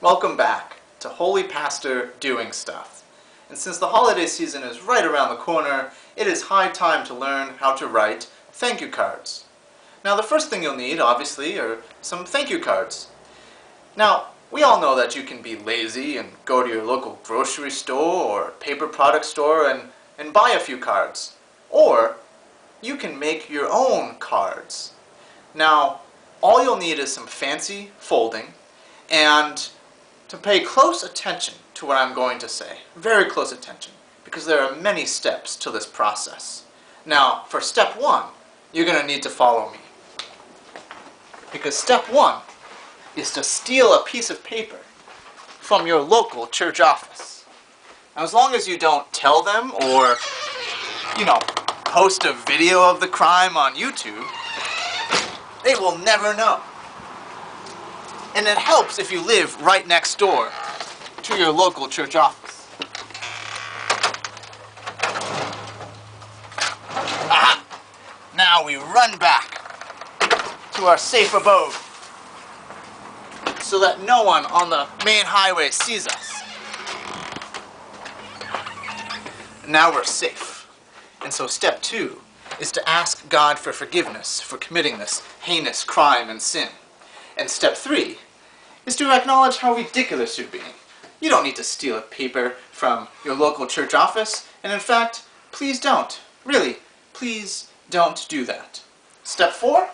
Welcome back to Holy Pastor Doing Stuff. And since the holiday season is right around the corner, it is high time to learn how to write thank you cards. Now the first thing you'll need, obviously, are some thank you cards. Now, we all know that you can be lazy and go to your local grocery store or paper product store and buy a few cards. Or you can make your own cards. Now, all you'll need is some fancy folding and to pay close attention to what I'm going to say. Very close attention, because there are many steps to this process. Now, for step one, you're going to need to follow me. Because step one is to steal a piece of paper from your local church office. Now, as long as you don't tell them or, post a video of the crime on YouTube, they will never know. And it helps if you live right next door to your local church office. Aha! Now we run back to our safe abode so that no one on the main highway sees us. Now we're safe. And so step two is to ask God for forgiveness for committing this heinous crime and sin. And step three is to acknowledge how ridiculous you're being. You don't need to steal a paper from your local church office, and in fact, please don't. Really, please don't do that. Step four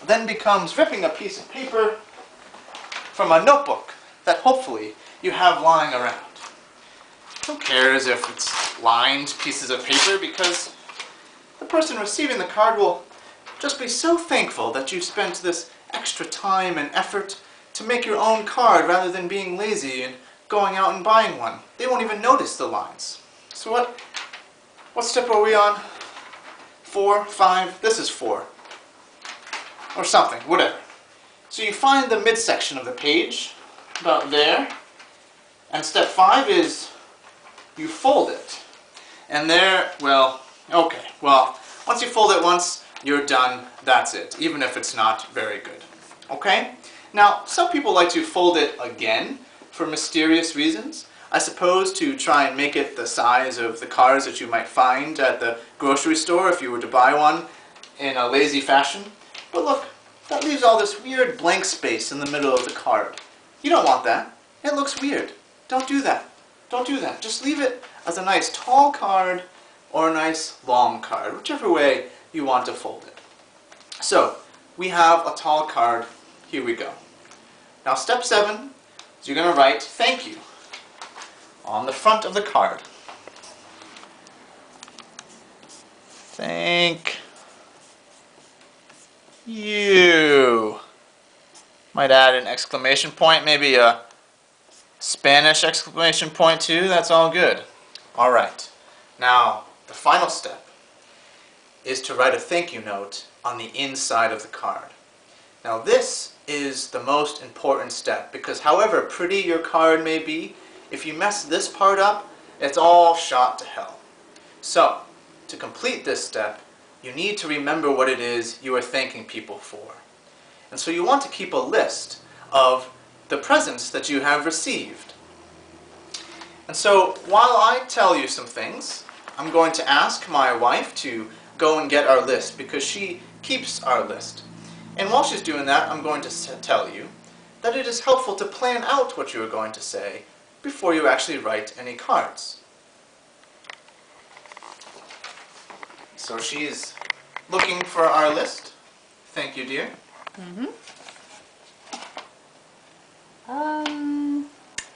then becomes ripping a piece of paper from a notebook that hopefully you have lying around. Who cares if it's lined pieces of paper, because the person receiving the card will just be so thankful that you spent this extra time and effort to make your own card rather than being lazy and going out and buying one. They won't even notice the lines. So what step are we on? 4, 5, this is 4. Or something, whatever. So you find the midsection of the page, about there, and step 5 is you fold it. And there, once you fold it once, you're done, that's it, even if it's not very good. Okay? Now, some people like to fold it again for mysterious reasons. I suppose to try and make it the size of the cards that you might find at the grocery store if you were to buy one in a lazy fashion. But look, that leaves all this weird blank space in the middle of the card. You don't want that. It looks weird. Don't do that. Don't do that. Just leave it as a nice tall card or a nice long card, whichever way you want to fold it. So, we have a tall card. Here we go. Now step 7 is you're going to write thank you on the front of the card. Thank you. Might add an exclamation point, maybe a Spanish exclamation point too. That's all good. Alright. Now, the final step is to write a thank you note on the inside of the card. Now this is the most important step, because however pretty your card may be, if you mess this part up, it's all shot to hell. So, to complete this step, you need to remember what it is you are thanking people for. And so you want to keep a list of the presents that you have received. And so, while I tell you some things, I'm going to ask my wife to go and get our list, because she keeps our list. And while she's doing that, I'm going to tell you that it is helpful to plan out what you are going to say before you actually write any cards. So she's looking for our list. Thank you, dear.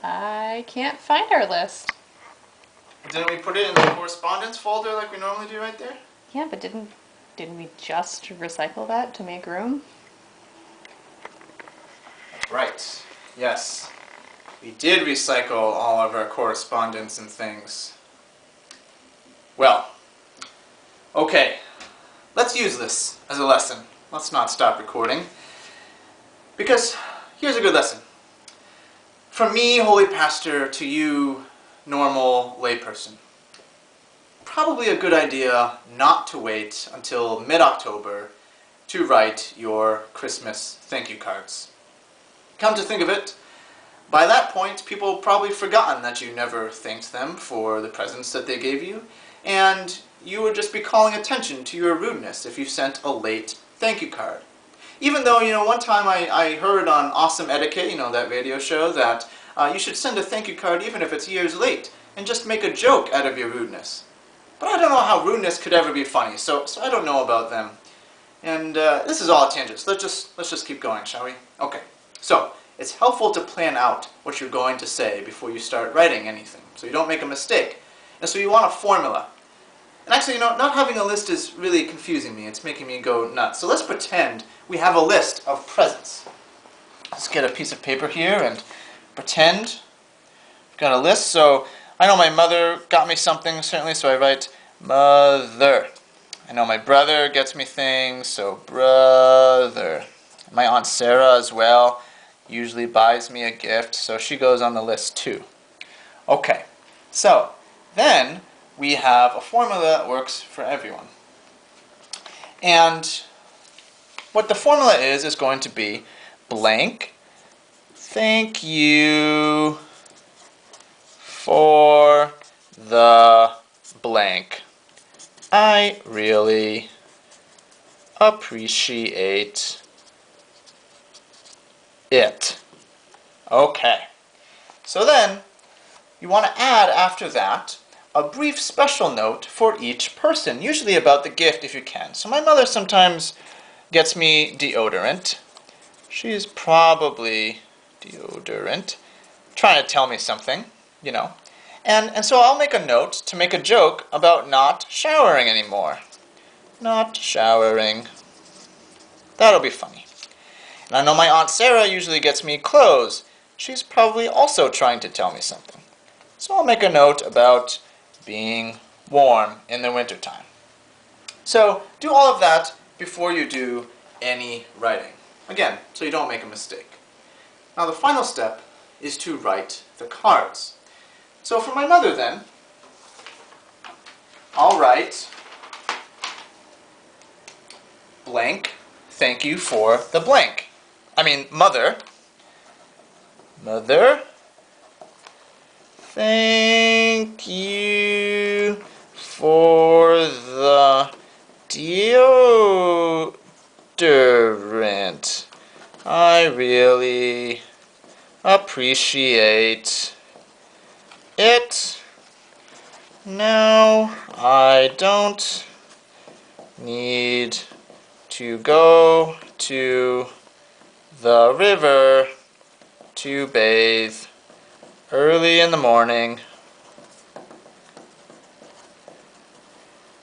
I can't find our list. Didn't we put it in the correspondence folder like we normally do right there? Yeah, but didn't we just recycle that to make room? Right. Yes. We did recycle all of our correspondence and things. Well, okay. Let's use this as a lesson. Let's not stop recording. Because here's a good lesson. From me, holy pastor, to you, normal layperson. Probably a good idea not to wait until mid-October to write your Christmas thank you cards. Come to think of it, by that point, people have probably forgotten that you never thanked them for the presents that they gave you, and you would just be calling attention to your rudeness if you sent a late thank you card. Even though, one time I heard on Awesome Etiquette, that radio show, that you should send a thank you card even if it's years late, and just make a joke out of your rudeness. But I don't know how rudeness could ever be funny, so I don't know about them. And this is all a tangent, so let's just keep going, shall we? Okay, so it's helpful to plan out what you're going to say before you start writing anything, so you don't make a mistake. And so you want a formula. And actually, not having a list is really confusing me. It's making me go nuts. So let's pretend we have a list of presents. Let's get a piece of paper here and pretend we've got a list. So I know my mother got me something, certainly, so I write mother. I know my brother gets me things, so brother. My Aunt Sarah as well usually buys me a gift, so she goes on the list too. Okay, so then we have a formula that works for everyone. And what the formula is going to be blank, thank you for the blank. I really appreciate it. Okay. So then, you want to add after that a brief special note for each person, usually about the gift if you can. So my mother sometimes gets me deodorant. She's probably deodorant, trying to tell me something, And so I'll make a note to make a joke about not showering anymore. Not showering. That'll be funny. And I know my Aunt Sarah usually gets me clothes. She's probably also trying to tell me something. So I'll make a note about being warm in the wintertime. So do all of that before you do any writing. Again, so you don't make a mistake. Now the final step is to write the cards. So for my mother then, I'll write blank, thank you for the blank. Mother. Mother, thank you for the deodorant. I really appreciate it. Now I don't need to go to the river to bathe early in the morning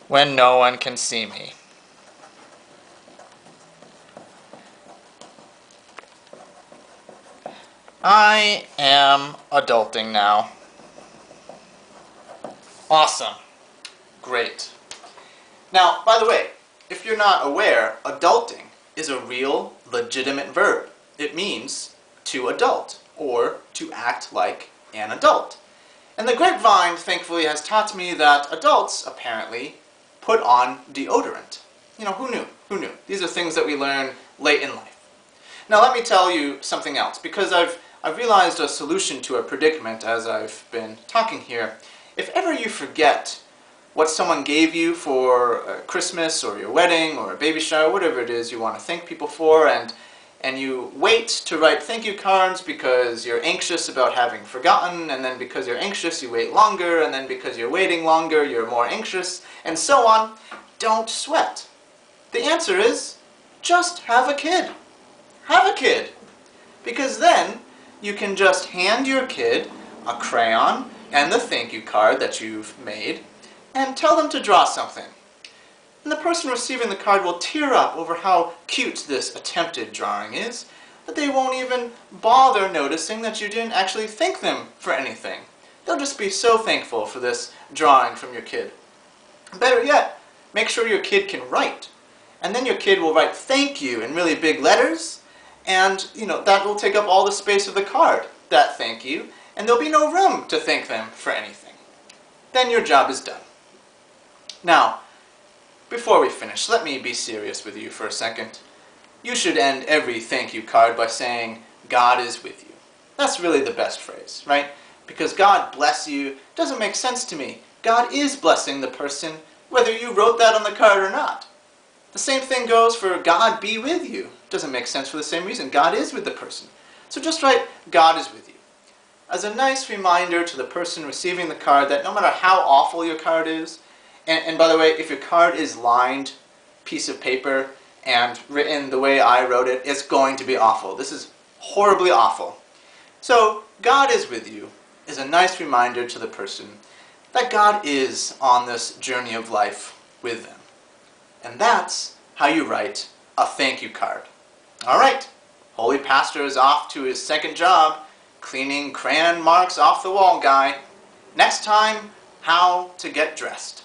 when no one can see me. I am adulting now. Awesome. Great. Now, by the way, if you're not aware, adulting is a real, legitimate verb. It means to adult, or to act like an adult. And the grapevine, thankfully, has taught me that adults, apparently, put on deodorant. Who knew? Who knew? These are things that we learn late in life. Now let me tell you something else, because I've realized a solution to a predicament as I've been talking here. If ever you forget what someone gave you for Christmas or your wedding or a baby shower, whatever it is you want to thank people for, and you wait to write thank you cards because you're anxious about having forgotten, and then because you're anxious you wait longer, and then because you're waiting longer you're more anxious, and so on, don't sweat. The answer is, just have a kid. Have a kid. Because then you can just hand your kid a crayon and the thank you card that you've made and tell them to draw something. And the person receiving the card will tear up over how cute this attempted drawing is, that they won't even bother noticing that you didn't actually thank them for anything. They'll just be so thankful for this drawing from your kid. Better yet, make sure your kid can write. And then your kid will write thank you in really big letters, and that will take up all the space of the card, that thank you, and there'll be no room to thank them for anything. Then your job is done. Now, before we finish, let me be serious with you for a second. You should end every thank you card by saying, God is with you. That's really the best phrase, right? Because God bless you doesn't make sense to me. God is blessing the person whether you wrote that on the card or not. The same thing goes for God be with you. Doesn't make sense for the same reason. God is with the person. So just write God is with you. As a nice reminder to the person receiving the card that no matter how awful your card is, and by the way, if your card is lined piece of paper and written the way I wrote it, it's going to be awful. This is horribly awful. So, God is with you is a nice reminder to the person that God is on this journey of life with them. And that's how you write a thank you card. All right, Holy Pastor is off to his second job, cleaning crayon marks off the wall guy. Next time, how to get dressed.